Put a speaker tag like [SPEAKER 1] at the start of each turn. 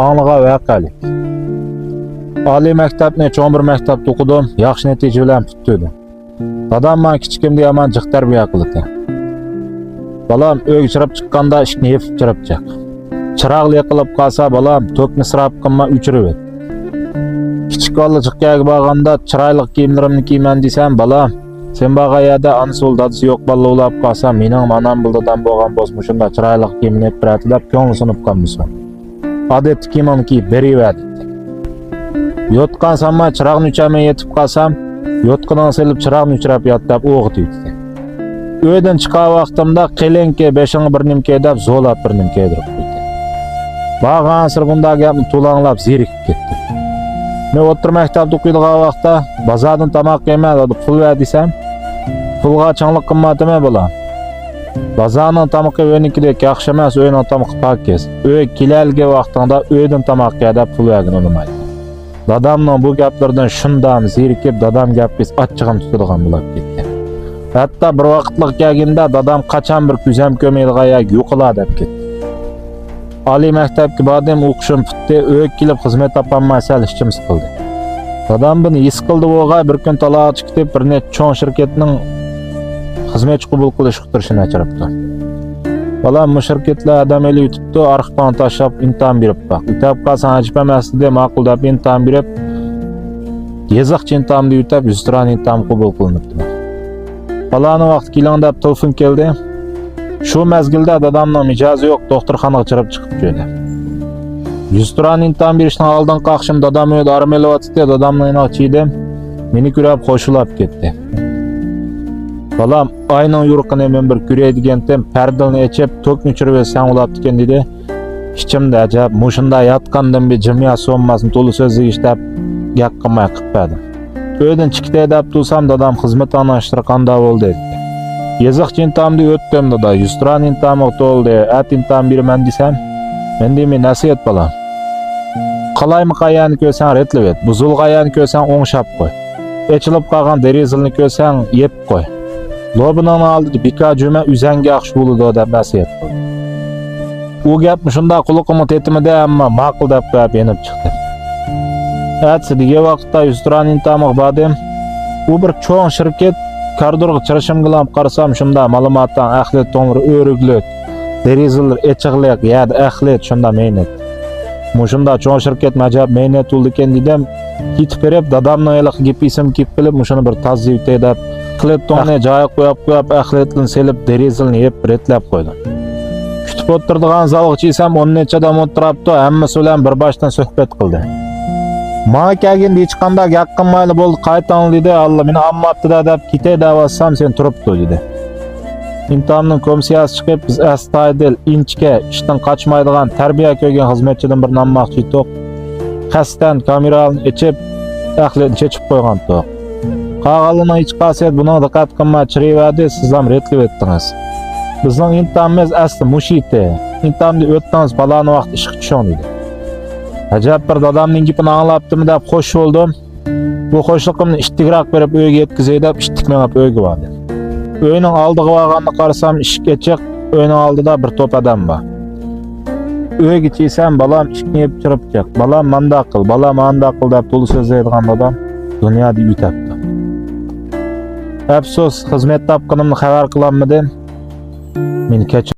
[SPEAKER 1] аңлыға вәқәлік. Ali məktəbni çoğun bir məktəbdə oxudum, yaxşı nəticə bilan tutdum. Dadam mən kiçikimdə yaman cıq tərbiyə qıldı. Balam öy çırıb çıqqanda işini yepib çırıbcaq. Çıraqlı yıqılıb qalsa balam tökni sırap qınma üçürüb et. Kiçik balla çıqqaga bağanda çırайлıq kiyimlərimni kiymen desəm balam, sen bağa yada anısı ol dadısı yoq balla olab qalsa mening anam bildidan bolğan bosmuşunda çırайлıq kiyimini hep biratilab köngli sınıp qalmışam. Adetli kiyimimi kiyip beriverdi. Yotqan sanma çırağını üçəmə yetib qalsam, yotqının selib çırağını üçürəb yattap oğut ütdi. Öydən çıqa vaxtımda qelenke 5-ni bir nimke edib zolab bir nimke edirib qo'ydi. Bağan sırğında gapni to'lanlab zerikib ketdi. Men o'tir maktabda o'qiydigan vaqtda bozordan tamoq yemay pul ver desam, pulga changliq qimmatimi bolam? Bozorning tamoqi o'ynikidek yaxshi emas, o'yning tamoqi pakkes. Öy kelalgi vaqtingda uydan tamoq yedib pul vergin unutmaydi. Dadamның bu gaplardan shundan zerikib, dadam gapis achchig'im tutadigan bo'lib ketdi. Hatto bir vaqtlik kelganda dadam qachon bir kuzam ko'maydigan yo'qlar deb ketdi. Oliy maktabga bordim, o'qishim bitdi, uyga kelib xizmat topolmay sal ishim siqildi. Dadam buni his qildi, o'g'a bir kun taloq chiqib, bir necha cho'ng shirkatning xizmatchi qabul qilish uqtirishini achiribdi. Balam bu shirkatlar adam eli yutibdi, arxivdan tashlab imtihon berib baq. Yutab qalsan ajib emas deb ma'qul deb imtihon berib, yeziqchi imtihonni yutab 100 tirani imtihon qabul qilinibdi. Balani vaqt keling deb telefon keldi. Shu mezgilda dadamning mijozi yo'q, doktorxonaga chirib chiqib keldi. 100 tirani imtihon berishdan oldin qaqshim dadam uyda armelyapti, dadamning ochiydi. Meni ko'rib qo'shilib ketdi. Balam ayning yo'riqini men bir ko'raydigandim, pardalni echib, to'kni chirib sen ulab ekan dedi. Ichimda ajab, mushunda yotgandan bir jimiya so'nmasini to'li so'zli ishlab gap qilmay qildim. Uydan chiqdi deb tursam dadam xizmat anashtirganda bo'ldi dedi. Yeziqchi imtihonni o'tdim dada, 100 tirani imtihon to'ldi, at imtihon beraman desam, men deyman nasihat balam. Qalaymi qayani ko'rsang retlab et, buzilg'ayani ko'rsang o'ngshab qo'y. Echilib qolgan derizilni ko'rsang yeb qo'y. Lobining oldida bika juma uzanga yaxshi bo'ladi deb nasihat qildi. U gapni shunda quliqimga tetmidi, ammo ma'qul deb qo'yib yenib chiqdi. Atsidagi vaqtda 100 tirani imtihonga bordim. U bir cho'ng shirkat koridorga chirishim bilan qarasam shunda ma'lumotdan ahli to'ngri o'riglik, derizlar echiqlik, yad ahlit shunda mehnat. Mushunda cho'ng shirkat majab mehnat bo'ldi ekan dedim. Ketib berib dadamning eliq gepisim kelib qilib mushuni bir taziyat edib qilib to'ngni joyi qo'yib ahletni selib derizilni yeb retlab qo'ydim. Kutib o'tirdigan zalg'chi esam 10 necha odam o'tiribdi, hammasi bilan bir boshdan suhbat qildi. Ma kelganda hech qanday gap qilmayli bo'ldi, qaytan dedi. Allah meni ammabdi deb ketay davassam sen turibdi dedi. Imtihonning komissiyasi chiqib biz astoydil, inchga, ishdan qochmaydigan, tarbiya ko'rgan xizmatchidan bir nommoqchi to'q. Qasdan kamerani ichib, ahletni chechib qo'ygan to'q. Qag'alini hech qasiyat buni diqqat qilmay chirayverdi, siz ham retlab etdingiz. Bizning imtihonimiz asli mushiti. Imtihonni o'tdingiz, balani vaqt ishga tushing dedi. Ajab bir dadamning gapini anglabdimi deb xo'sh bo'ldim. Bu xo'shliqimni ishtigroq berib uyga yetkazay deb ishtikmab uyga bordim. Uyning oldiga borganini qarasam ishga chiq, uyning oldida bir to'p odam bor. Uyga chiqsam balam ishni yeb chirib chiq. Balam manda qil, balam manda qil deb to'li so'zlaydigan odam dunyoda yutabdi. Afsus, xizmat topganimni xabar qilolmadim. Meni kechir